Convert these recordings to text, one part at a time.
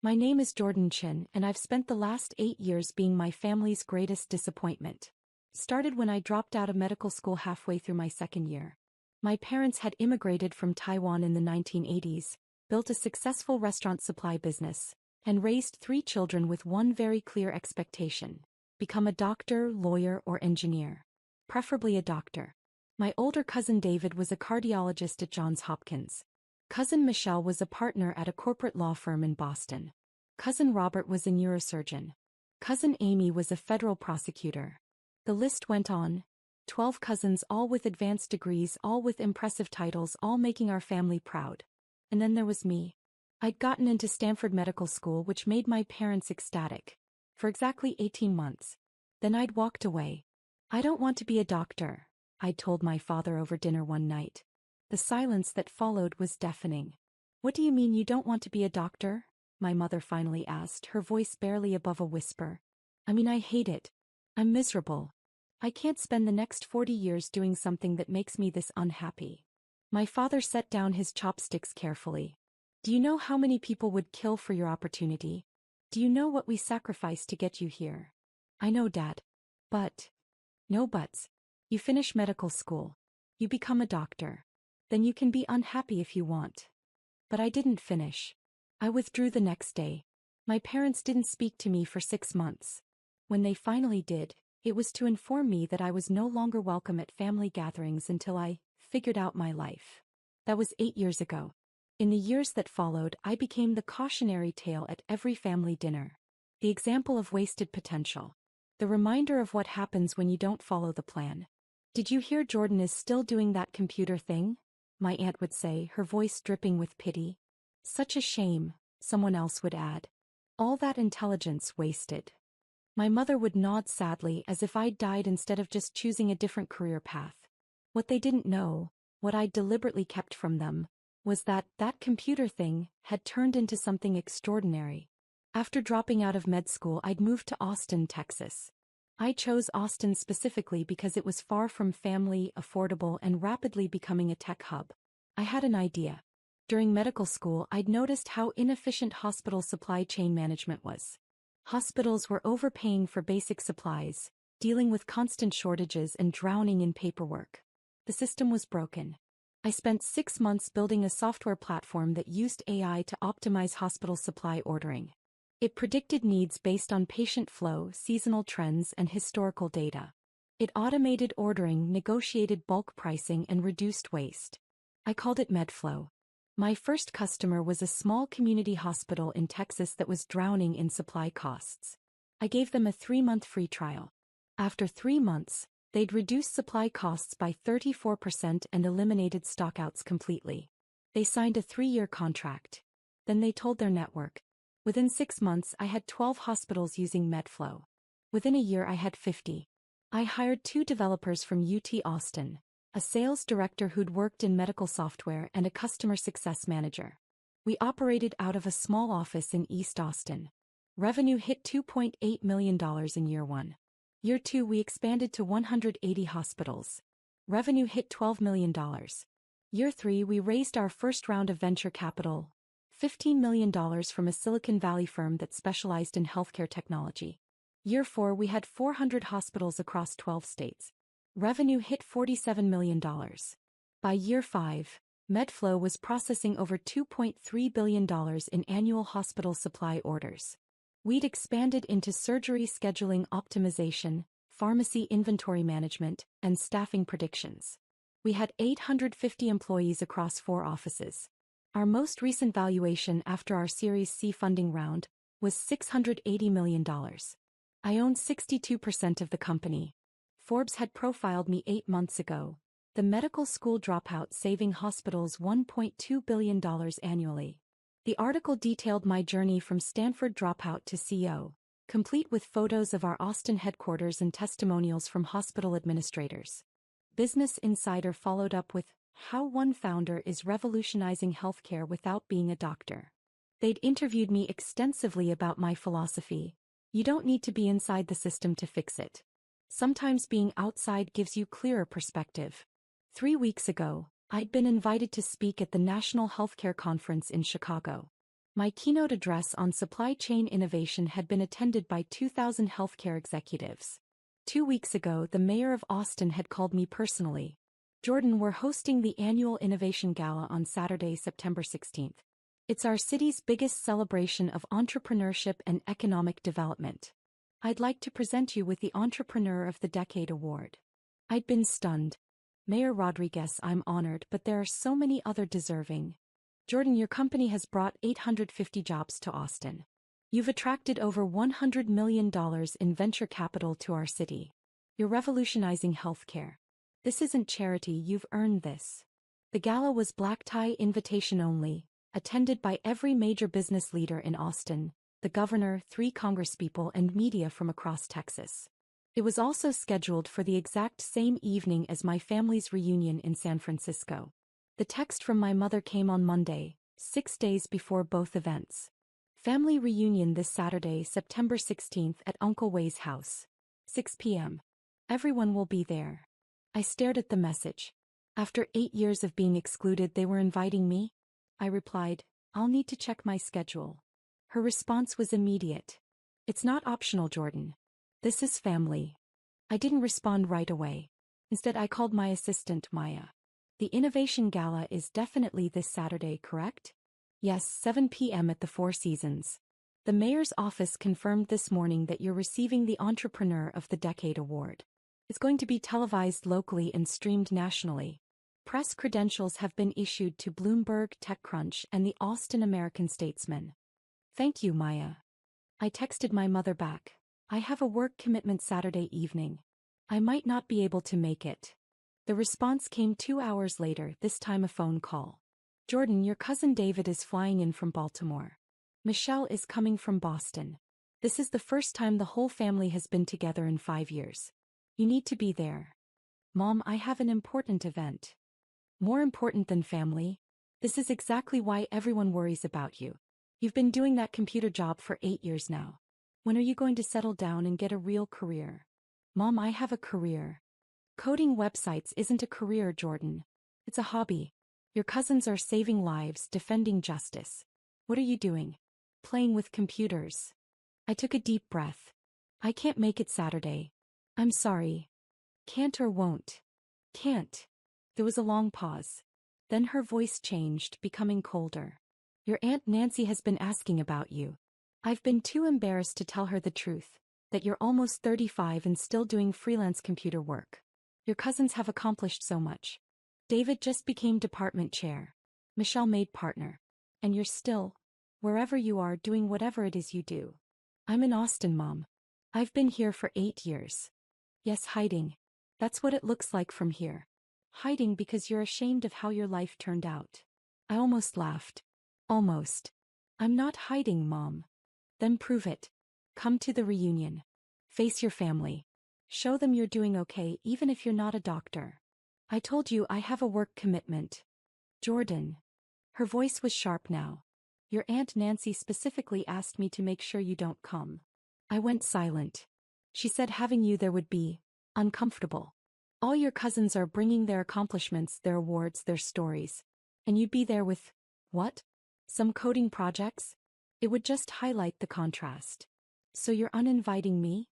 My name is Jordan Chin, and I've spent the last 8 years being my family's greatest disappointment. Started when I dropped out of medical school halfway through my second year. My parents had immigrated from Taiwan in the 1980s, built a successful restaurant supply business, and raised 3 children with one very clear expectation: become a doctor, lawyer, or engineer. Preferably a doctor. My older cousin David was a cardiologist at Johns Hopkins. Cousin Michelle was a partner at a corporate law firm in Boston. Cousin Robert was a neurosurgeon. Cousin Amy was a federal prosecutor. The list went on. 12 cousins, all with advanced degrees, all with impressive titles, all making our family proud. And then there was me. I'd gotten into Stanford Medical School, which made my parents ecstatic. For exactly 18 months. Then I'd walked away. I don't want to be a doctor, I'd told my father over dinner one night. The silence that followed was deafening. What do you mean you don't want to be a doctor? My mother finally asked, her voice barely above a whisper. I mean, I hate it. I'm miserable. I can't spend the next 40 years doing something that makes me this unhappy. My father set down his chopsticks carefully. Do you know how many people would kill for your opportunity? Do you know what we sacrificed to get you here? I know, Dad. But. No buts. You finish medical school. You become a doctor. Then you can be unhappy if you want. But I didn't finish. I withdrew the next day. My parents didn't speak to me for 6 months. When they finally did, it was to inform me that I was no longer welcome at family gatherings until I figured out my life. That was 8 years ago. In the years that followed, I became the cautionary tale at every family dinner. The example of wasted potential. The reminder of what happens when you don't follow the plan. Did you hear Jordan is still doing that computer thing? My aunt would say, her voice dripping with pity. Such a shame, someone else would add. All that intelligence wasted. My mother would nod sadly as if I'd died instead of just choosing a different career path. What they didn't know, what I'd deliberately kept from them, was that computer thing had turned into something extraordinary. After dropping out of med school, I'd moved to Austin, Texas. I chose Austin specifically because it was far from family, affordable, and rapidly becoming a tech hub. I had an idea. During medical school, I'd noticed how inefficient hospital supply chain management was. Hospitals were overpaying for basic supplies, dealing with constant shortages and drowning in paperwork. The system was broken. I spent 6 months building a software platform that used AI to optimize hospital supply ordering. It predicted needs based on patient flow, seasonal trends, and historical data. It automated ordering, negotiated bulk pricing, and reduced waste. I called it MedFlow. My first customer was a small community hospital in Texas that was drowning in supply costs. I gave them a 3-month free trial. After 3 months, they'd reduced supply costs by 34% and eliminated stockouts completely. They signed a 3-year contract. Then they told their network. Within 6 months, I had 12 hospitals using MedFlow. Within a year, I had 50. I hired 2 developers from UT Austin, a sales director who'd worked in medical software, and a customer success manager. We operated out of a small office in East Austin. Revenue hit $2.8 million in year 1. Year 2, we expanded to 180 hospitals. Revenue hit $12 million. Year 3, we raised our first round of venture capital, $15 million from a Silicon Valley firm that specialized in healthcare technology. Year 4, we had 400 hospitals across 12 states. Revenue hit $47 million. By year 5, MedFlow was processing over $2.3 billion in annual hospital supply orders. We'd expanded into surgery scheduling optimization, pharmacy inventory management, and staffing predictions. We had 850 employees across 4 offices. Our most recent valuation after our Series C funding round was $680 million. I own 62% of the company. Forbes had profiled me 8 months ago. The medical school dropout saving hospitals $1.2 billion annually. The article detailed my journey from Stanford dropout to CEO, complete with photos of our Austin headquarters and testimonials from hospital administrators. Business Insider followed up with how one founder is revolutionizing healthcare without being a doctor. They'd interviewed me extensively about my philosophy. You don't need to be inside the system to fix it. Sometimes being outside gives you clearer perspective. 3 weeks ago, I'd been invited to speak at the National Healthcare Conference in Chicago. My keynote address on supply chain innovation had been attended by 2,000 healthcare executives. 2 weeks ago, the mayor of Austin had called me personally. Jordan, we're hosting the annual Innovation Gala on Saturday, September 16th. It's our city's biggest celebration of entrepreneurship and economic development. I'd like to present you with the Entrepreneur of the Decade award. I'd been stunned. Mayor Rodriguez, I'm honored, but there are so many other deserving. Jordan, your company has brought 850 jobs to Austin. You've attracted over $100 million in venture capital to our city. You're revolutionizing healthcare. This isn't charity, you've earned this. The gala was black tie invitation only, attended by every major business leader in Austin, the governor, 3 congresspeople, and media from across Texas. It was also scheduled for the exact same evening as my family's reunion in San Francisco. The text from my mother came on Monday, 6 days before both events. Family reunion this Saturday, September 16th at Uncle Way's house. 6 p.m. Everyone will be there. I stared at the message. After 8 years of being excluded, they were inviting me? I replied, I'll need to check my schedule. Her response was immediate. It's not optional, Jordan. This is family. I didn't respond right away. Instead, I called my assistant, Maya. The Innovation Gala is definitely this Saturday, correct? Yes, 7 p.m. at the Four Seasons. The mayor's office confirmed this morning that you're receiving the Entrepreneur of the Decade award. It's going to be televised locally and streamed nationally. Press credentials have been issued to Bloomberg, TechCrunch, and the Austin American-Statesman. Thank you, Maya. I texted my mother back. I have a work commitment Saturday evening. I might not be able to make it. The response came 2 hours later, this time a phone call. Jordan, your cousin David is flying in from Baltimore. Michelle is coming from Boston. This is the first time the whole family has been together in 5 years. You need to be there. Mom, I have an important event. More important than family? This is exactly why everyone worries about you. You've been doing that computer job for 8 years now. When are you going to settle down and get a real career? Mom, I have a career. Coding websites isn't a career, Jordan. It's a hobby. Your cousins are saving lives, defending justice. What are you doing? Playing with computers. I took a deep breath. I can't make it Saturday. I'm sorry. Can't or won't? Can't. There was a long pause. Then her voice changed, becoming colder. Your Aunt Nancy has been asking about you. I've been too embarrassed to tell her the truth, that you're almost 35 and still doing freelance computer work. Your cousins have accomplished so much. David just became department chair. Michelle made partner. And you're still, wherever you are, doing whatever it is you do. I'm in Austin, Mom. I've been here for 8 years. Yes, hiding. That's what it looks like from here. Hiding because you're ashamed of how your life turned out. I almost laughed. Almost. I'm not hiding, Mom. Then prove it. Come to the reunion. Face your family. Show them you're doing okay even if you're not a doctor. I told you I have a work commitment. Jordan. Her voice was sharp now. Your Aunt Nancy specifically asked me to make sure you don't come. I went silent. She said having you there would be uncomfortable. All your cousins are bringing their accomplishments, their awards, their stories. And you'd be there with, what? Some coding projects? It would just highlight the contrast. So you're uninviting me?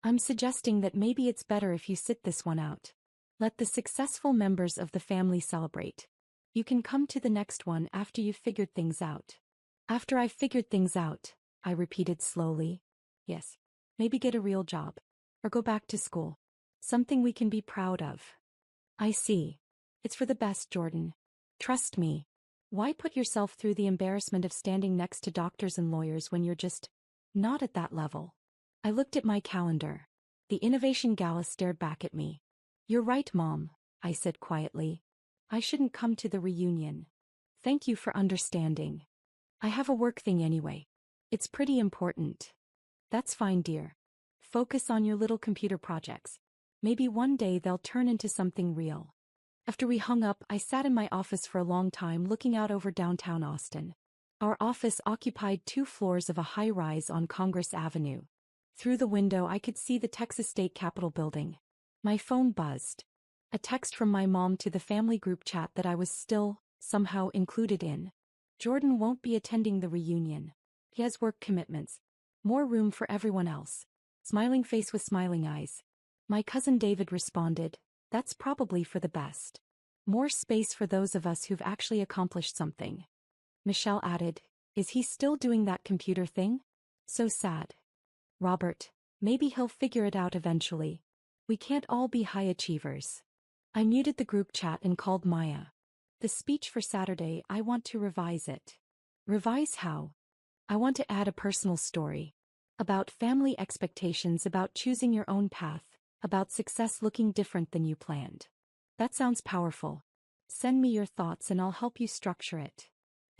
I'm suggesting that maybe it's better if you sit this one out. Let the successful members of the family celebrate. You can come to the next one after you've figured things out. After I've figured things out, I repeated slowly. Yes. Maybe get a real job. Or go back to school. Something we can be proud of. I see. It's for the best, Jordan. Trust me. Why put yourself through the embarrassment of standing next to doctors and lawyers when you're just not at that level? I looked at my calendar. The Innovation Gala stared back at me. You're right, Mom, I said quietly. I shouldn't come to the reunion. Thank you for understanding. I have a work thing anyway. It's pretty important. That's fine, dear. Focus on your little computer projects. Maybe one day they'll turn into something real. After we hung up, I sat in my office for a long time looking out over downtown Austin. Our office occupied 2 floors of a high-rise on Congress Avenue. Through the window I could see the Texas State Capitol building. My phone buzzed. A text from my mom to the family group chat that I was still, somehow, included in. Jordan won't be attending the reunion. He has work commitments. More room for everyone else. Smiling face with smiling eyes. My cousin David responded, that's probably for the best. More space for those of us who've actually accomplished something. Michelle added, is he still doing that computer thing? So sad. Robert, maybe he'll figure it out eventually. We can't all be high achievers. I muted the group chat and called Maya. The speech for Saturday, I want to revise it. Revise how? I want to add a personal story. About family expectations, about choosing your own path, about success looking different than you planned. That sounds powerful. Send me your thoughts and I'll help you structure it.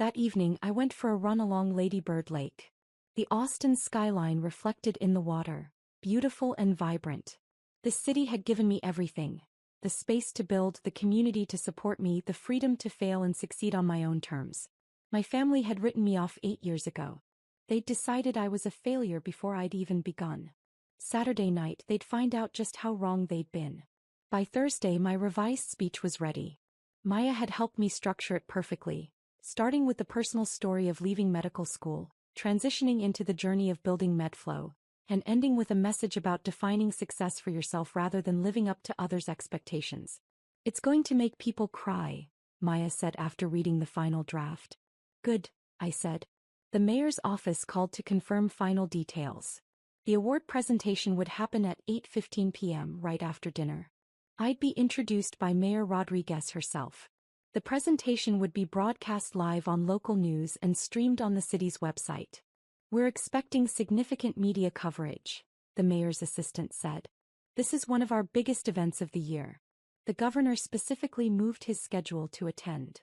That evening I went for a run along Lady Bird Lake. The Austin skyline reflected in the water, beautiful and vibrant. The city had given me everything. The space to build, the community to support me, the freedom to fail and succeed on my own terms. My family had written me off 8 years ago. They'd decided I was a failure before I'd even begun. Saturday night they'd find out just how wrong they'd been. By Thursday my revised speech was ready. Maya had helped me structure it perfectly, starting with the personal story of leaving medical school, transitioning into the journey of building MedFlow, and ending with a message about defining success for yourself rather than living up to others' expectations. It's going to make people cry, Maya said after reading the final draft. Good, I said. The mayor's office called to confirm final details. The award presentation would happen at 8:15 p.m. right after dinner. I'd be introduced by Mayor Rodriguez herself. The presentation would be broadcast live on local news and streamed on the city's website. We're expecting significant media coverage, the mayor's assistant said. This is one of our biggest events of the year. The governor specifically moved his schedule to attend.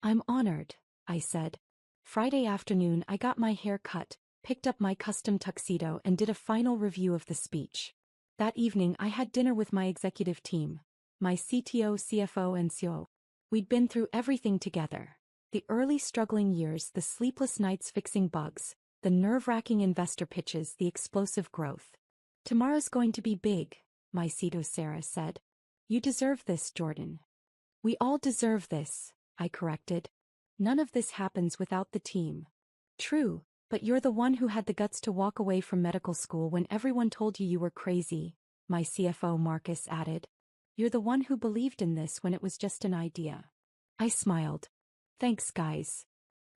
I'm honored, I said. Friday afternoon I got my hair cut, picked up my custom tuxedo and did a final review of the speech. That evening I had dinner with my executive team, my CTO, CFO and COO. We'd been through everything together. The early struggling years, the sleepless nights fixing bugs, the nerve-wracking investor pitches, the explosive growth. Tomorrow's going to be big, my CTO Sarah said. You deserve this, Jordan. We all deserve this, I corrected. None of this happens without the team. True, but you're the one who had the guts to walk away from medical school when everyone told you were crazy, my CFO Marcus added. You're the one who believed in this when it was just an idea. I smiled. Thanks, guys.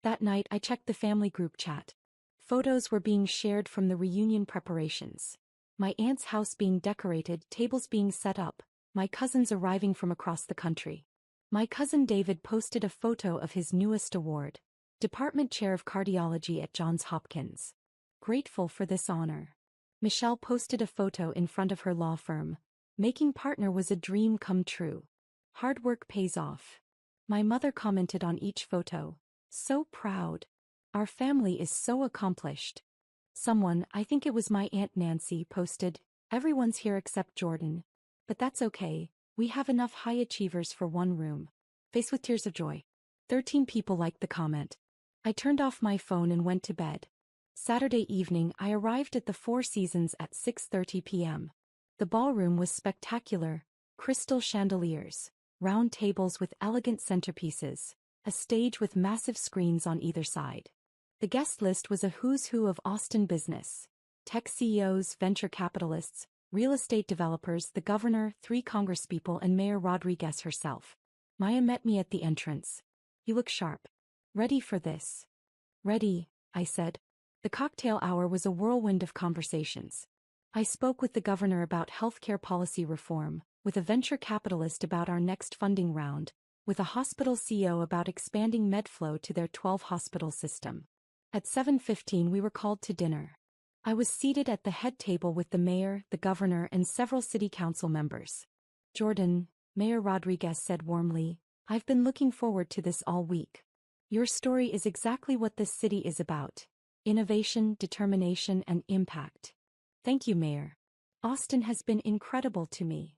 That night I checked the family group chat. Photos were being shared from the reunion preparations. My aunt's house being decorated, tables being set up, my cousins arriving from across the country. My cousin David posted a photo of his newest award, Department Chair of Cardiology at Johns Hopkins. Grateful for this honor. Michelle posted a photo in front of her law firm. Making partner was a dream come true. Hard work pays off. My mother commented on each photo. So proud. Our family is so accomplished. Someone, I think it was my Aunt Nancy, posted, everyone's here except Jordan. But that's okay. We have enough high achievers for one room. Face with tears of joy. 13 people liked the comment. I turned off my phone and went to bed. Saturday evening I arrived at the Four Seasons at 6:30 p.m. The ballroom was spectacular, crystal chandeliers, round tables with elegant centerpieces, a stage with massive screens on either side. The guest list was a who's who of Austin business. Tech CEOs, venture capitalists, real estate developers, the governor, 3 congresspeople and Mayor Rodriguez herself. Maya met me at the entrance. You look sharp. Ready for this? Ready, I said. The cocktail hour was a whirlwind of conversations. I spoke with the governor about healthcare policy reform, with a venture capitalist about our next funding round, with a hospital CEO about expanding MedFlow to their 12-hospital system. At 7:15 we were called to dinner. I was seated at the head table with the mayor, the governor and several city council members. Jordan, Mayor Rodriguez said warmly, I've been looking forward to this all week. Your story is exactly what this city is about. Innovation, determination and impact. Thank you, Mayor. Austin has been incredible to me.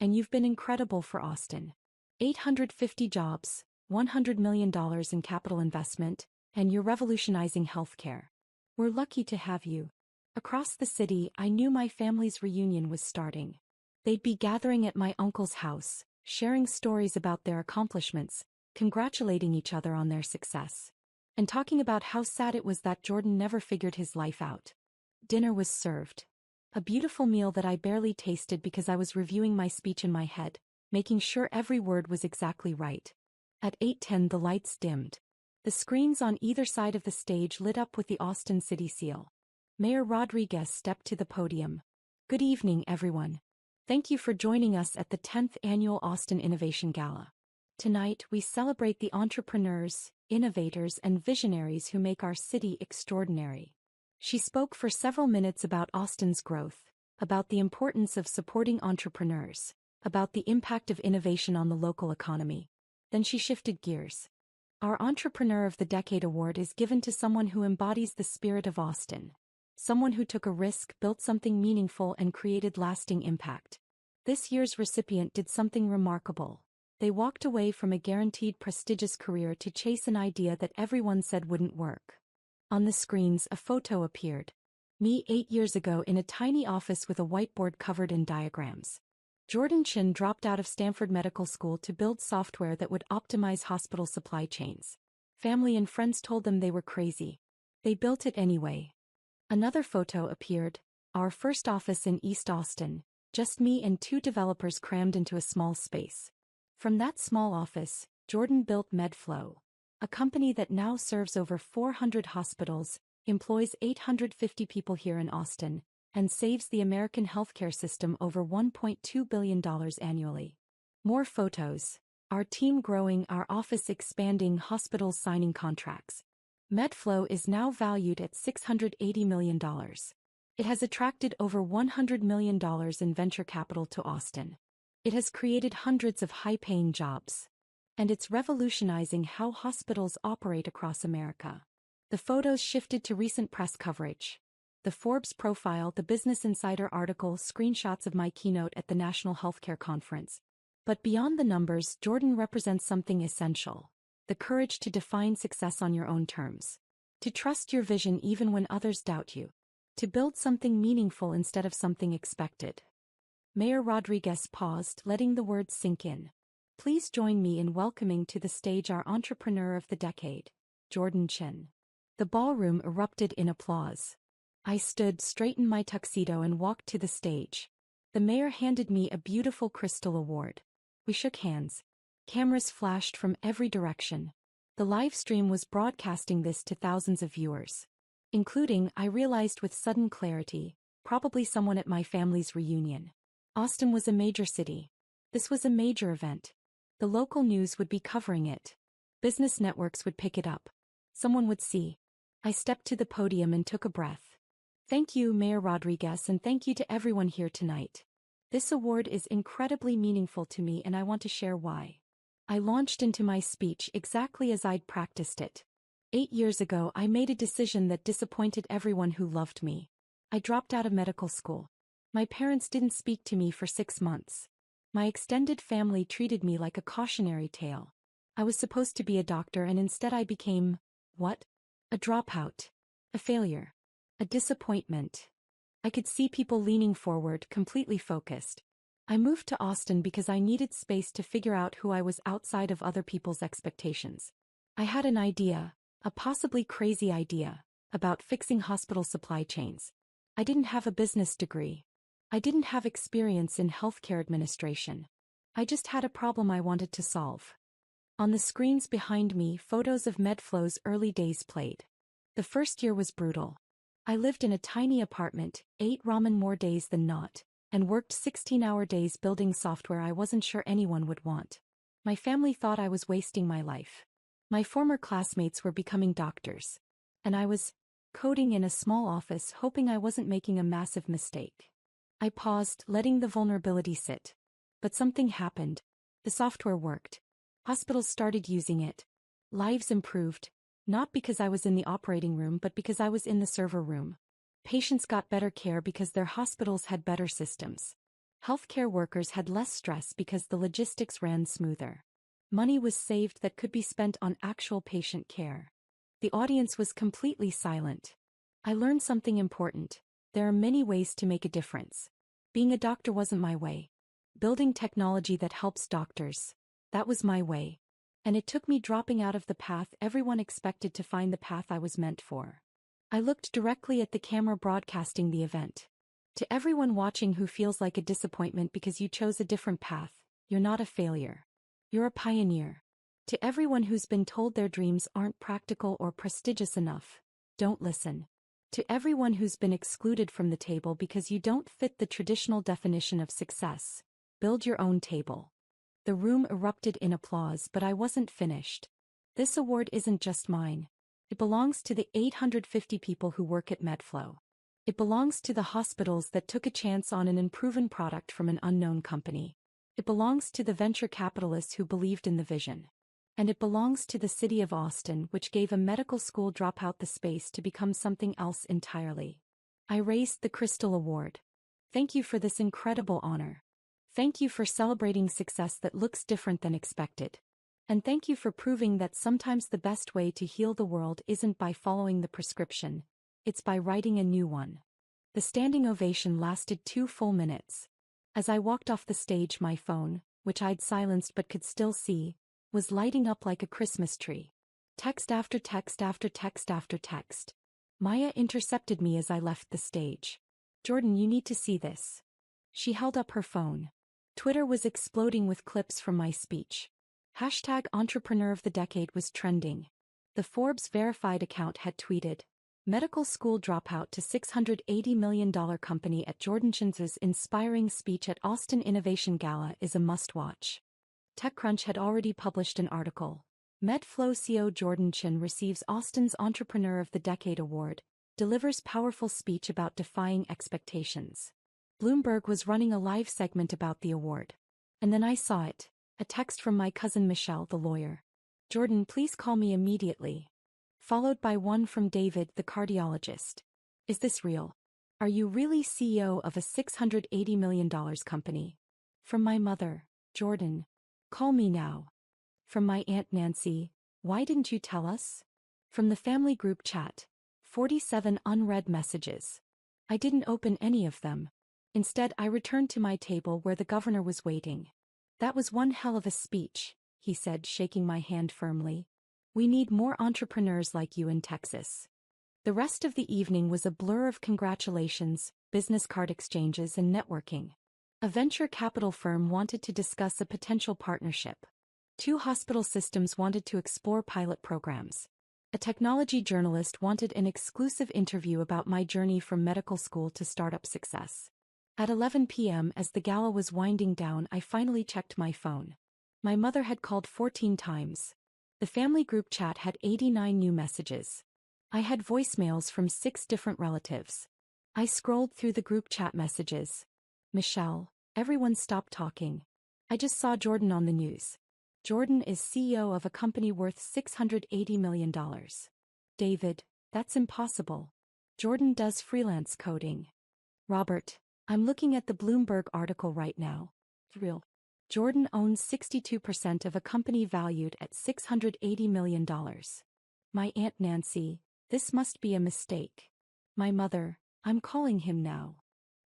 And you've been incredible for Austin. 850 jobs, $100 million in capital investment, and you're revolutionizing healthcare. We're lucky to have you. Across the city, I knew my family's reunion was starting. They'd be gathering at my uncle's house, sharing stories about their accomplishments, congratulating each other on their success. and talking about how sad it was that Jordan never figured his life out. Dinner was served. A beautiful meal that I barely tasted because I was reviewing my speech in my head, making sure every word was exactly right. At 8:10 the lights dimmed. The screens on either side of the stage lit up with the Austin City seal. Mayor Rodriguez stepped to the podium. Good evening, everyone. Thank you for joining us at the 10th Annual Austin Innovation Gala. Tonight, we celebrate the entrepreneurs, innovators, and visionaries who make our city extraordinary. She spoke for several minutes about Austin's growth, about the importance of supporting entrepreneurs, about the impact of innovation on the local economy. Then she shifted gears. Our Entrepreneur of the Decade award is given to someone who embodies the spirit of Austin. Someone who took a risk, built something meaningful, and created lasting impact. This year's recipient did something remarkable. They walked away from a guaranteed prestigious career to chase an idea that everyone said wouldn't work. On the screens, a photo appeared. Me 8 years ago in a tiny office with a whiteboard covered in diagrams. Jordan Chin dropped out of Stanford Medical School to build software that would optimize hospital supply chains. Family and friends told them they were crazy. They built it anyway. Another photo appeared. Our first office in East Austin, just me and 2 developers crammed into a small space. From that small office, Jordan built MedFlow, a company that now serves over 400 hospitals, employs 850 people here in Austin, and saves the American healthcare system over $1.2 billion annually. More photos. Our team growing, our office expanding, hospitals signing contracts. MedFlow is now valued at $680 million. It has attracted over $100 million in venture capital to Austin. It has created hundreds of high-paying jobs. And it's revolutionizing how hospitals operate across America. The photos shifted to recent press coverage. The Forbes profile, the Business Insider article, screenshots of my keynote at the National Healthcare Conference. But beyond the numbers, Jordan represents something essential. The courage to define success on your own terms. To trust your vision even when others doubt you. To build something meaningful instead of something expected. Mayor Rodriguez paused, letting the words sink in. Please join me in welcoming to the stage our Entrepreneur of the Decade, Jordan Chin. The ballroom erupted in applause. I stood, straightened my tuxedo, and walked to the stage. The mayor handed me a beautiful crystal award. We shook hands. Cameras flashed from every direction. The live stream was broadcasting this to thousands of viewers. Including, I realized with sudden clarity, probably someone at my family's reunion. Austin was a major city. This was a major event. The local news would be covering it. Business networks would pick it up. Someone would see. I stepped to the podium and took a breath. Thank you, Mayor Rodriguez, and thank you to everyone here tonight. This award is incredibly meaningful to me, and I want to share why. I launched into my speech exactly as I'd practiced it. 8 years ago, I made a decision that disappointed everyone who loved me. I dropped out of medical school. My parents didn't speak to me for 6 months. My extended family treated me like a cautionary tale. I was supposed to be a doctor, and instead I became, what? A dropout. A failure. A disappointment. I could see people leaning forward, completely focused. I moved to Austin because I needed space to figure out who I was outside of other people's expectations. I had an idea, a possibly crazy idea, about fixing hospital supply chains. I didn't have a business degree. I didn't have experience in healthcare administration. I just had a problem I wanted to solve. On the screens behind me, photos of MedFlow's early days played. The first year was brutal. I lived in a tiny apartment, ate ramen more days than not, and worked 16-hour days building software I wasn't sure anyone would want. My family thought I was wasting my life. My former classmates were becoming doctors. And I was coding in a small office, hoping I wasn't making a massive mistake. I paused, letting the vulnerability sit. But something happened. The software worked. Hospitals started using it. Lives improved. Not because I was in the operating room, but because I was in the server room. Patients got better care because their hospitals had better systems. Healthcare workers had less stress because the logistics ran smoother. Money was saved that could be spent on actual patient care. The audience was completely silent. I learned something important. There are many ways to make a difference. Being a doctor wasn't my way. Building technology that helps doctors. That was my way. And it took me dropping out of the path everyone expected to find the path I was meant for. I looked directly at the camera broadcasting the event. To everyone watching who feels like a disappointment because you chose a different path, you're not a failure. You're a pioneer. To everyone who's been told their dreams aren't practical or prestigious enough, don't listen. To everyone who's been excluded from the table because you don't fit the traditional definition of success, build your own table. The room erupted in applause, but I wasn't finished. This award isn't just mine. It belongs to the 850 people who work at Medflow. It belongs to the hospitals that took a chance on an unproven product from an unknown company. It belongs to the venture capitalists who believed in the vision. And it belongs to the city of Austin, which gave a medical school dropout the space to become something else entirely. I raised the Crystal Award. Thank you for this incredible honor. Thank you for celebrating success that looks different than expected. And thank you for proving that sometimes the best way to heal the world isn't by following the prescription, it's by writing a new one. The standing ovation lasted 2 full minutes. As I walked off the stage, my phone, which I'd silenced but could still see, was lighting up like a Christmas tree. Text after text after text after text. Maya intercepted me as I left the stage. Jordan, you need to see this. She held up her phone. Twitter was exploding with clips from my speech. Hashtag Entrepreneur of the Decade was trending. The Forbes verified account had tweeted, "Medical school dropout to $680 million company at Jordan Chin's inspiring speech at Austin Innovation Gala is a must-watch." TechCrunch had already published an article. Medflow CEO Jordan Chin receives Austin's Entrepreneur of the Decade award, delivers powerful speech about defying expectations. Bloomberg was running a live segment about the award. And then I saw it, a text from my cousin Michelle, the lawyer. "Jordan, please call me immediately." Followed by one from David, the cardiologist. "Is this real? Are you really CEO of a $680 million company?" From my mother, "Jordan, call me now." From my Aunt Nancy, "Why didn't you tell us?" From the family group chat, 47 unread messages. I didn't open any of them. Instead, I returned to my table where the governor was waiting. "That was one hell of a speech," he said, shaking my hand firmly. "We need more entrepreneurs like you in Texas." The rest of the evening was a blur of congratulations, business card exchanges, and networking. A venture capital firm wanted to discuss a potential partnership. 2 hospital systems wanted to explore pilot programs. A technology journalist wanted an exclusive interview about my journey from medical school to startup success. At 11 p.m., as the gala was winding down, I finally checked my phone. My mother had called 14 times. The family group chat had 89 new messages. I had voicemails from 6 different relatives. I scrolled through the group chat messages. "Michelle, everyone stop talking. I just saw Jordan on the news. Jordan is CEO of a company worth $680 million. David, that's impossible. Jordan does freelance coding. Robert, I'm looking at the Bloomberg article right now. Real. Jordan owns 62% of a company valued at $680 million. My Aunt Nancy, this must be a mistake. My mother, I'm calling him now."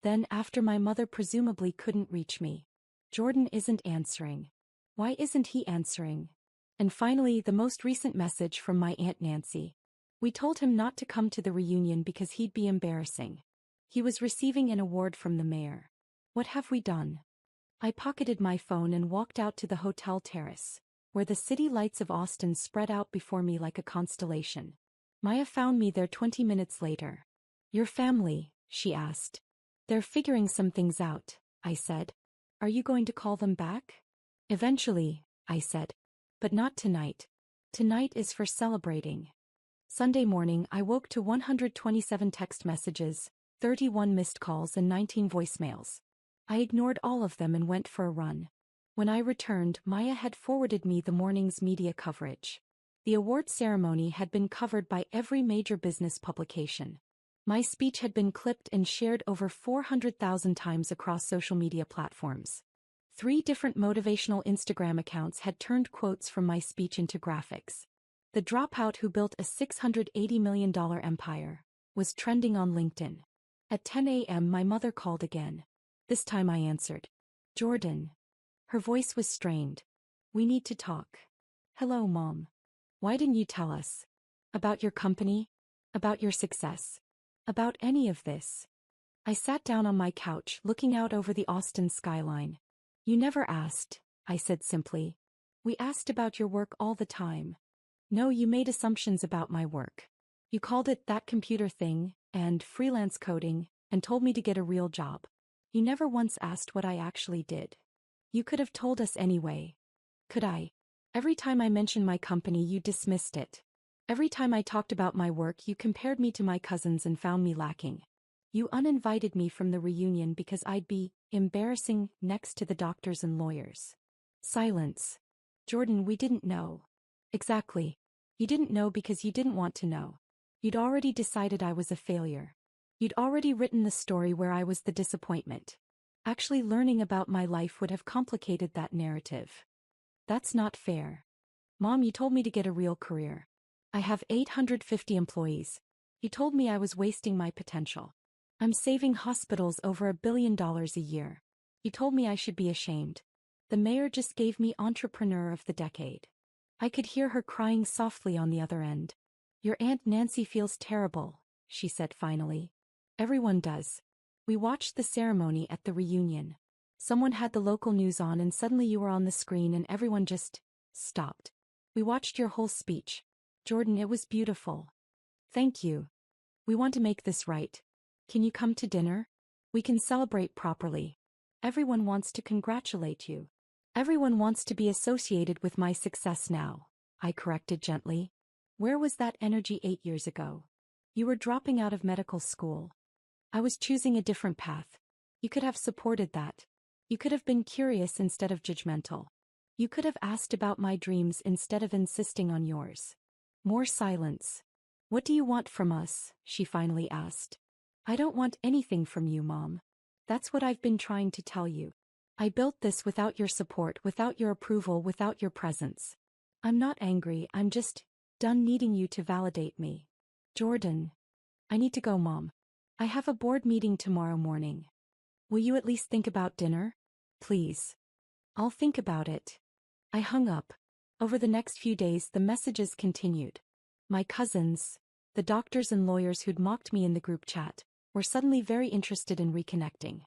Then, after my mother presumably couldn't reach me, "Jordan isn't answering. Why isn't he answering?" And finally, the most recent message from my Aunt Nancy. "We told him not to come to the reunion because he'd be embarrassing. He was receiving an award from the mayor. What have we done?" I pocketed my phone and walked out to the hotel terrace, where the city lights of Austin spread out before me like a constellation. Maya found me there 20 minutes later. "Your family?" she asked. "They're figuring some things out," I said. "Are you going to call them back?" "Eventually," I said. "But not tonight. Tonight is for celebrating." Sunday morning, I woke to 127 text messages, 31 missed calls, and 19 voicemails. I ignored all of them and went for a run. When I returned, Maya had forwarded me the morning's media coverage. The award ceremony had been covered by every major business publication. My speech had been clipped and shared over 400,000 times across social media platforms. 3 different motivational Instagram accounts had turned quotes from my speech into graphics. The dropout who built a $680 million empire was trending on LinkedIn. At 10 a.m., my mother called again. This time I answered. "Jordan." Her voice was strained. "We need to talk." Hello, Mom. Why didn't you tell us? About your company? About your success? About any of this? I sat down on my couch, looking out over the Austin skyline. You never asked, I said simply. We asked about your work all the time. No, you made assumptions about my work. You called it that computer thing, and freelance coding, and told me to get a real job. You never once asked what I actually did. You could have told us anyway. Could I? Every time I mentioned my company, you dismissed it. Every time I talked about my work, you compared me to my cousins and found me lacking. You uninvited me from the reunion because I'd be embarrassing next to the doctors and lawyers. Silence. Jordan, we didn't know. Exactly. You didn't know because you didn't want to know. You'd already decided I was a failure. You'd already written the story where I was the disappointment. Actually, learning about my life would have complicated that narrative. That's not fair. Mom, you told me to get a real career. I have 850 employees. You told me I was wasting my potential. I'm saving hospitals over $1 billion a year. You told me I should be ashamed. The mayor just gave me Entrepreneur of the Decade. I could hear her crying softly on the other end. Your Aunt Nancy feels terrible, she said finally. Everyone does. We watched the ceremony at the reunion. Someone had the local news on and suddenly you were on the screen and everyone just stopped. We watched your whole speech. Jordan, it was beautiful. Thank you. We want to make this right. Can you come to dinner? We can celebrate properly. Everyone wants to congratulate you. Everyone wants to be associated with my success now, I corrected gently. Where was that energy 8 years ago? You were dropping out of medical school. I was choosing a different path. You could have supported that. You could have been curious instead of judgmental. You could have asked about my dreams instead of insisting on yours. More silence. What do you want from us? She finally asked. I don't want anything from you, Mom. That's what I've been trying to tell you. I built this without your support, without your approval, without your presence. I'm not angry, I'm just done needing you to validate me. Jordan. I need to go, Mom. I have a board meeting tomorrow morning. Will you at least think about dinner? Please. I'll think about it. I hung up. Over the next few days, the messages continued. My cousins, the doctors and lawyers who'd mocked me in the group chat, were suddenly very interested in reconnecting.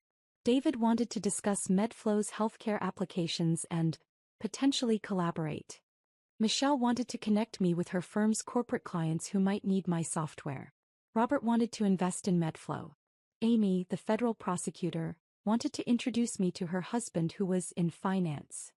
David wanted to discuss MedFlow's healthcare applications and potentially collaborate. Michelle wanted to connect me with her firm's corporate clients who might need my software. Robert wanted to invest in MedFlow. Amy, the federal prosecutor, wanted to introduce me to her husband who was in finance.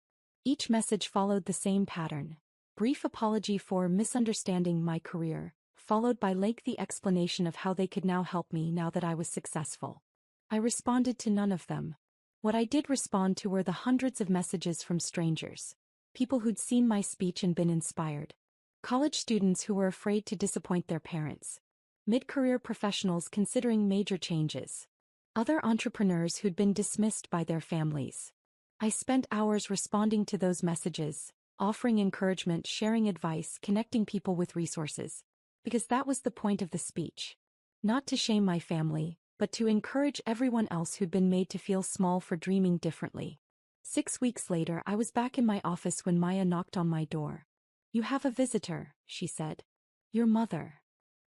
Each message followed the same pattern. Brief apology for misunderstanding my career, followed by lengthy explanation of how they could now help me now that I was successful. I responded to none of them. What I did respond to were the hundreds of messages from strangers. People who'd seen my speech and been inspired. College students who were afraid to disappoint their parents. Mid-career professionals considering major changes. Other entrepreneurs who'd been dismissed by their families. I spent hours responding to those messages, offering encouragement, sharing advice, connecting people with resources. Because that was the point of the speech. Not to shame my family, but to encourage everyone else who'd been made to feel small for dreaming differently. 6 weeks later, I was back in my office when Maya knocked on my door. You have a visitor, she said. Your mother.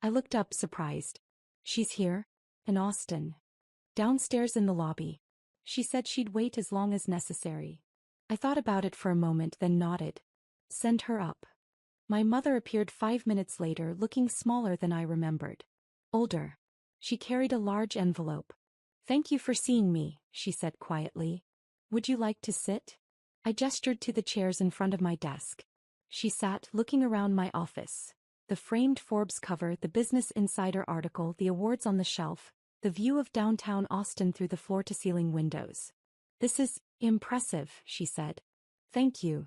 I looked up, surprised. She's here? In Austin. Downstairs in the lobby. She said she'd wait as long as necessary. I thought about it for a moment, then nodded. Send her up. My mother appeared 5 minutes later, looking smaller than I remembered. Older. She carried a large envelope. Thank you for seeing me, she said quietly. Would you like to sit? I gestured to the chairs in front of my desk. She sat, looking around my office. The framed Forbes cover, the Business Insider article, the awards on the shelf, the view of downtown Austin through the floor-to-ceiling windows. This is impressive, she said. Thank you.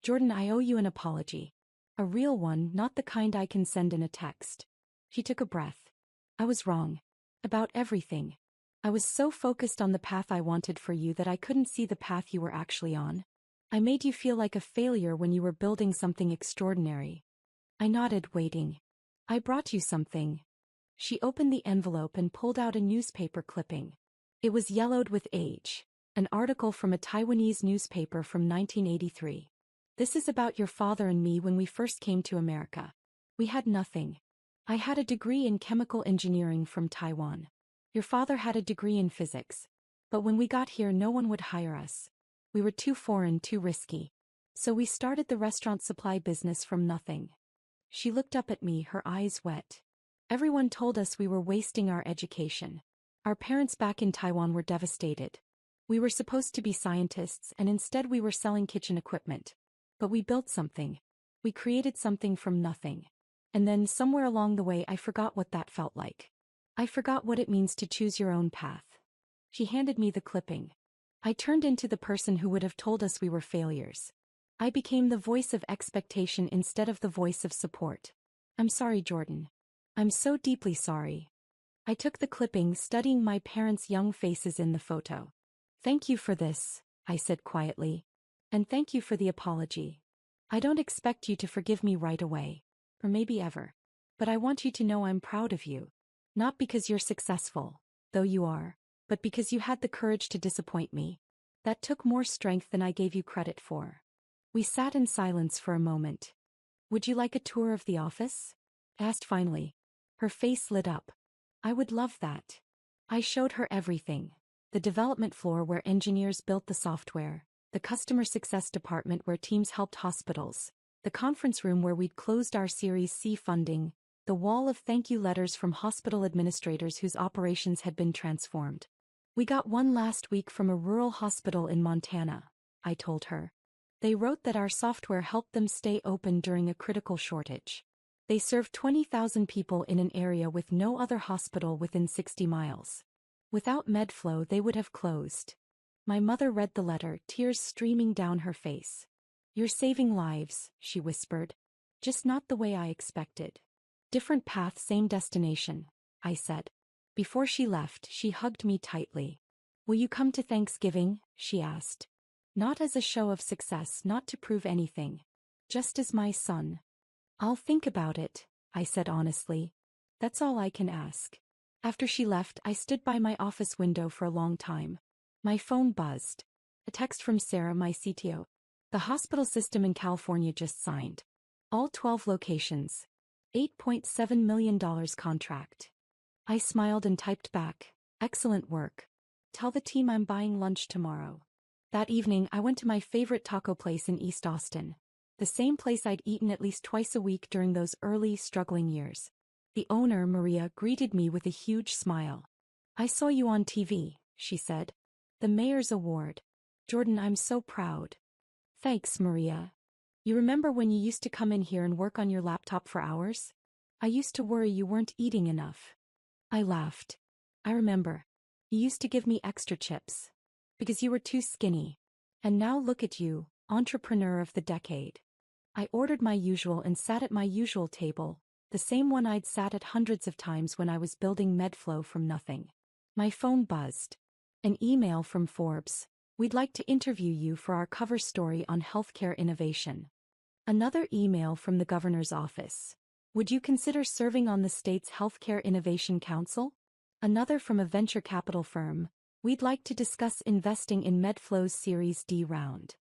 Jordan, I owe you an apology. A real one, not the kind I can send in a text. She took a breath. I was wrong. About everything. I was so focused on the path I wanted for you that I couldn't see the path you were actually on. I made you feel like a failure when you were building something extraordinary. I nodded, waiting. I brought you something. She opened the envelope and pulled out a newspaper clipping. It was yellowed with age. An article from a Taiwanese newspaper from 1983. This is about your father and me when we first came to America. We had nothing. I had a degree in chemical engineering from Taiwan. Your father had a degree in physics. But when we got here, no one would hire us. We were too foreign, too risky. So we started the restaurant supply business from nothing. She looked up at me, her eyes wet. Everyone told us we were wasting our education. Our parents back in Taiwan were devastated. We were supposed to be scientists, and instead we were selling kitchen equipment. But we built something. We created something from nothing. And then somewhere along the way I forgot what that felt like. I forgot what it means to choose your own path. She handed me the clipping. I turned into the person who would have told us we were failures. I became the voice of expectation instead of the voice of support. I'm sorry, Jordan. I'm so deeply sorry. I took the clipping, studying my parents' young faces in the photo. Thank you for this, I said quietly. And thank you for the apology. I don't expect you to forgive me right away. Or maybe ever. But I want you to know I'm proud of you. Not because you're successful, though you are, but because you had the courage to disappoint me. That took more strength than I gave you credit for. We sat in silence for a moment. Would you like a tour of the office? Asked finally. Her face lit up. I would love that. I showed her everything. The development floor where engineers built the software, the customer success department where teams helped hospitals, the conference room where we'd closed our Series C funding, the wall of thank you letters from hospital administrators whose operations had been transformed. We got one last week from a rural hospital in Montana, I told her. They wrote that our software helped them stay open during a critical shortage. They served 20,000 people in an area with no other hospital within 60 miles. Without MedFlow, they would have closed. My mother read the letter, tears streaming down her face. You're saving lives, she whispered. Just not the way I expected. Different path, same destination, I said. Before she left, she hugged me tightly. Will you come to Thanksgiving? She asked. Not as a show of success, not to prove anything. Just as my son. I'll think about it, I said honestly. That's all I can ask. After she left, I stood by my office window for a long time. My phone buzzed. A text from Sarah, my CTO. The hospital system in California just signed. All 12 locations. $8.7 million contract. I smiled and typed back. Excellent work. Tell the team I'm buying lunch tomorrow. That evening, I went to my favorite taco place in East Austin. The same place I'd eaten at least twice a week during those early, struggling years. The owner, Maria, greeted me with a huge smile. I saw you on TV, she said. The mayor's award. Jordan, I'm so proud. Thanks, Maria. You remember when you used to come in here and work on your laptop for hours? I used to worry you weren't eating enough. I laughed. I remember. You used to give me extra chips. Because you were too skinny. And now look at you, entrepreneur of the decade. I ordered my usual and sat at my usual table, the same one I'd sat at hundreds of times when I was building MedFlow from nothing. My phone buzzed. An email from Forbes. We'd like to interview you for our cover story on healthcare innovation. Another email from the governor's office. Would you consider serving on the state's Healthcare Innovation Council? Another from a venture capital firm. We'd like to discuss investing in MedFlow's Series D round.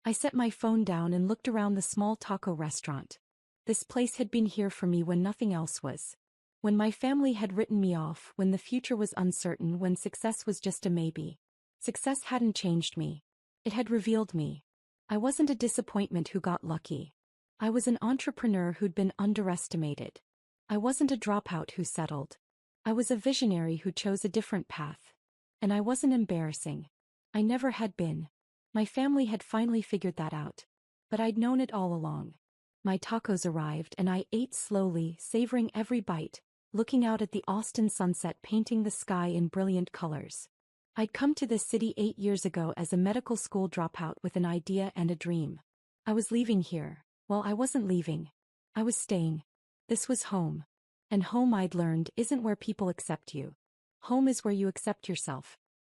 I set my phone down and looked around the small taco restaurant. This place had been here for me when nothing else was. When my family had written me off, when the future was uncertain, when success was just a maybe. Success hadn't changed me. It had revealed me. I wasn't a disappointment who got lucky. I was an entrepreneur who'd been underestimated. I wasn't a dropout who settled. I was a visionary who chose a different path. And I wasn't embarrassing. I never had been. My family had finally figured that out. But I'd known it all along. My tacos arrived and I ate slowly, savoring every bite, looking out at the Austin sunset painting the sky in brilliant colors. I'd come to this city 8 years ago as a medical school dropout with an idea and a dream. I was leaving here. Well, I wasn't leaving. I was staying. This was home. And home, I'd learned, isn't where people accept you. Home is where you accept yourself.